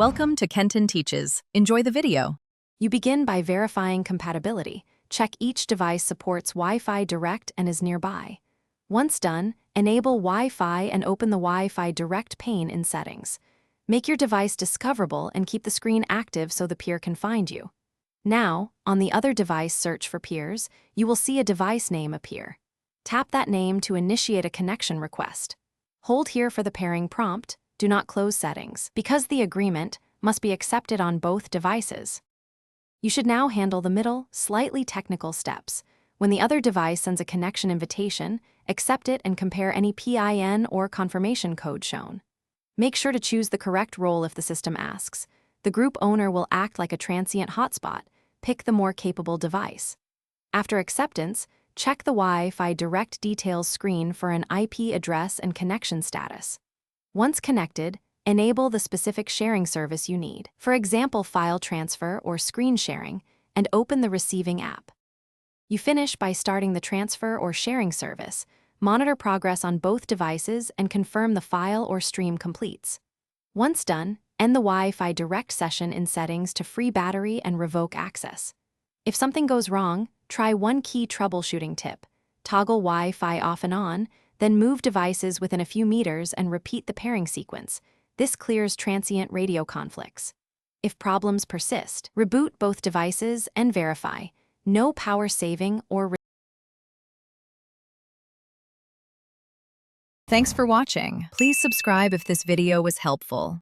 Welcome to Kenton Teaches. Enjoy the video. You begin by verifying compatibility. Check each device supports Wi-Fi Direct and is nearby. Once done, enable Wi-Fi and open the Wi-Fi Direct pane in Settings. Make your device discoverable and keep the screen active so the peer can find you. Now, on the other device search for peers, you will see a device name appear. Tap that name to initiate a connection request. Hold here for the pairing prompt. Do not close settings, because the agreement must be accepted on both devices. You should now handle the middle, slightly technical steps. When the other device sends a connection invitation, accept it and compare any PIN or confirmation code shown. Make sure to choose the correct role if the system asks. The group owner will act like a transient hotspot. Pick the more capable device. After acceptance, check the Wi-Fi Direct details screen for an IP address and connection status. Once connected, enable the specific sharing service you need, for example file transfer or screen sharing, and open the receiving app. You finish by starting the transfer or sharing service, monitor progress on both devices, and confirm the file or stream completes. Once done, end the Wi-Fi Direct session in Settings to free battery and revoke access. If something goes wrong, try one key troubleshooting tip. Toggle Wi-Fi off and on, then move devices within a few meters and repeat the pairing sequence. This clears transient radio conflicts. If problems persist, reboot both devices and verify. No power saving or Thanks for watching. Please subscribe if this video was helpful.